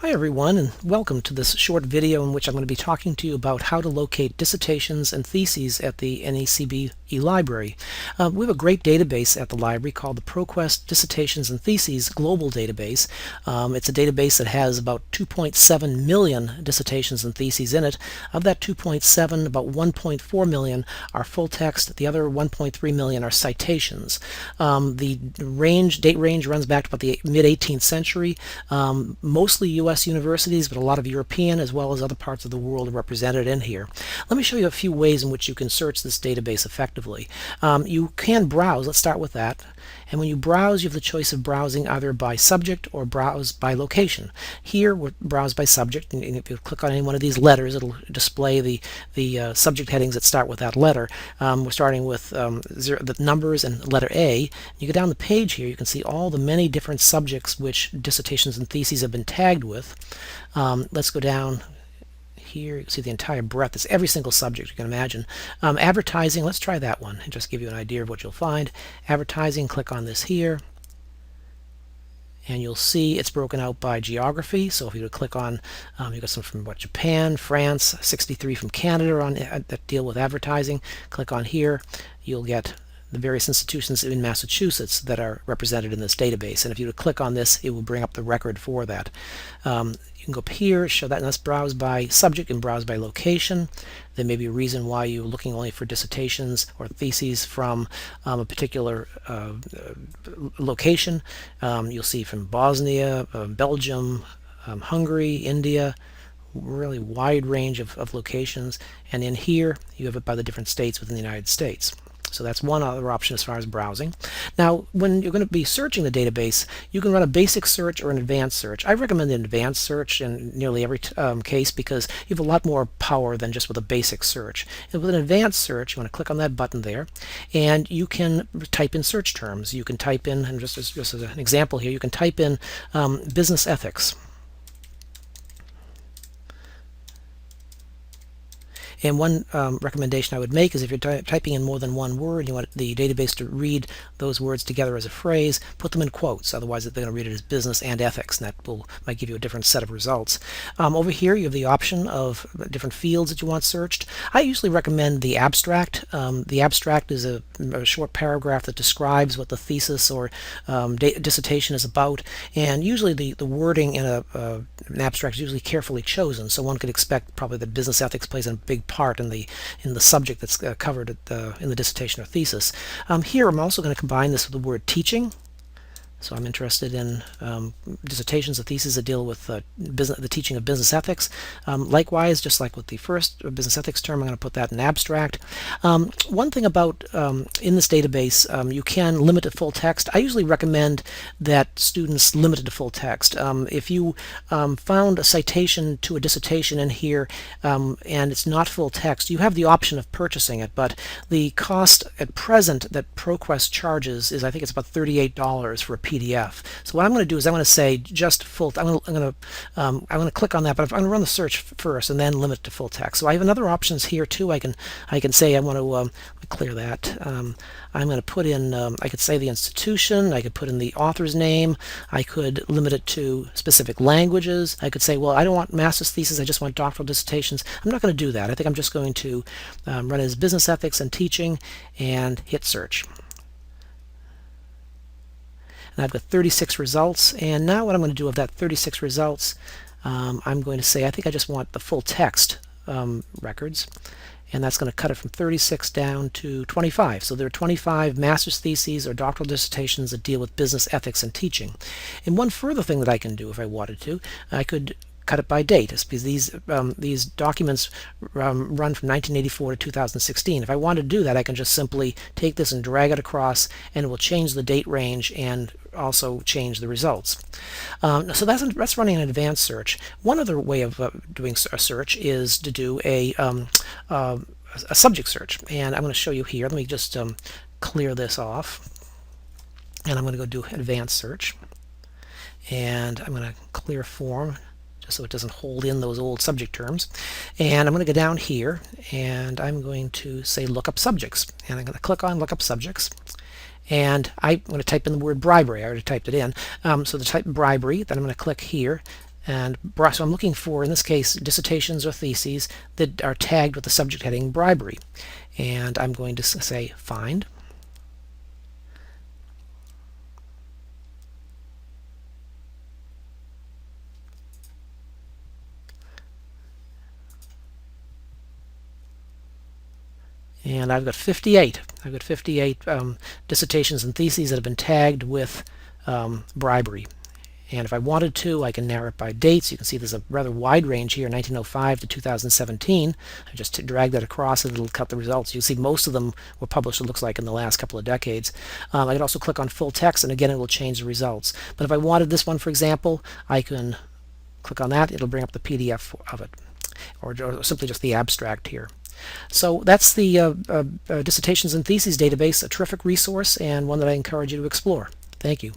Hi everyone, and welcome to this short video in which I'm going to be talking to you about how to locate dissertations and theses at the NACB eLibrary. We have a great database at the library called the ProQuest Dissertations and Theses Global Database. It's a database that has about 2.7 million dissertations and theses in it. Of that 2.7, about 1.4 million are full text. The other 1.3 million are citations. The date range runs back to about the mid-18th century. Mostly U.S. universities, but a lot of European as well as other parts of the world are represented in here. Let me show you a few ways in which you can search this database effectively. You can browse. Let's start with that. And when you browse, you have the choice of browsing either by subject or browse by location. Here, we're browse by subject, and if you click on any one of these letters, it'll display the subject headings that start with that letter. We're starting with the numbers and letter A. You go down the page here, you can see all the many different subjects which dissertations and theses have been tagged with. Let's go down here. You can see the entire breadth. It's every single subject you can imagine. Advertising, let's try that one and just give you an idea of what you'll find. Advertising, click on this here, and you'll see it's broken out by geography. So if you would click on, you got some from Japan, France, 63 from Canada on that deal with advertising. Click on here, you'll get the various institutions in Massachusetts that are represented in this database. And if you would click on this, it will bring up the record for that. You can go up here, show that, and let's browse by subject and browse by location. There may be a reason why you're looking only for dissertations or theses from a particular location. You'll see from Bosnia, Belgium, Hungary, India, really wide range of locations. And in here, you have it by the different states within the United States. So that's one other option as far as browsing. Now, when you're going to be searching the database, you can run a basic search or an advanced search. I recommend an advanced search in nearly every case because you have a lot more power than just with a basic search. And with an advanced search, you want to click on that button there, and you can type in search terms. You can type in, and just as an example here, you can type in business ethics. And one recommendation I would make is if you're typing in more than one word, you want the database to read those words together as a phrase, put them in quotes. Otherwise, they're going to read it as business and ethics, and that might give you a different set of results. Over here, you have the option of different fields that you want searched. I usually recommend the abstract. The abstract is a short paragraph that describes what the thesis or dissertation is about, and usually the wording in an abstract is usually carefully chosen, so one could expect probably that business ethics plays a big part in the subject that's covered in the dissertation or thesis. Here I'm also going to combine this with the word teaching. So I'm interested in dissertations or theses that deal with the teaching of business ethics. Likewise, just like with the first business ethics term, I'm going to put that in abstract. One thing about in this database, you can limit to full text. I usually recommend that students limit it to full text. If you found a citation to a dissertation in here and it's not full text, you have the option of purchasing it, but the cost at present that ProQuest charges is, I think it's about $38 for a PDF. So what I'm going to do is I'm going to say just full. I'm going to click on that, but I'm going to run the search first and then limit it to full text. So I have another options here too. I can say I want to clear that. I'm going to put in. I could say the institution. I could put in the author's name. I could limit it to specific languages. I could say, well, I don't want master's thesis. I just want doctoral dissertations. I'm not going to do that. I think I'm just going to run it as business ethics and teaching and hit search. And I've got 36 results, and now what I'm going to do of that 36 results, I'm going to say I think I just want the full text records, and that's going to cut it from 36 down to 25. So there are 25 master's theses or doctoral dissertations that deal with business ethics and teaching. And one further thing that I can do if I wanted to, I could cut it by date, because these documents run from 1984 to 2016. If I wanted to do that, I can just simply take this and drag it across, and it will change the date range and also change the results. So that's running an advanced search. One other way of doing a search is to do a subject search, and I'm going to show you here. Let me just clear this off, and I'm going to go do advanced search, and I'm going to clear form so it doesn't hold in those old subject terms. And I'm going to go down here, and I'm going to say look up subjects, and I'm going to click on look up subjects, and I'm going to type in the word bribery. I already typed it in. So to type bribery, then I'm going to click here, And so I'm looking for, in this case, dissertations or theses that are tagged with the subject heading bribery. And I'm going to say find. And I've got 58. I've got 58 dissertations and theses that have been tagged with bribery. And if I wanted to, I can narrow it by dates. You can see there's a rather wide range here, 1905 to 2017. I just drag that across and it'll cut the results. You'll see most of them were published, it looks like, in the last couple of decades. I can also click on full text, and again, it will change the results. But if I wanted this one, for example, I can click on that. It'll bring up the PDF of it, or simply just the abstract here. So that's the Dissertations and Theses database, a terrific resource and one that I encourage you to explore. Thank you.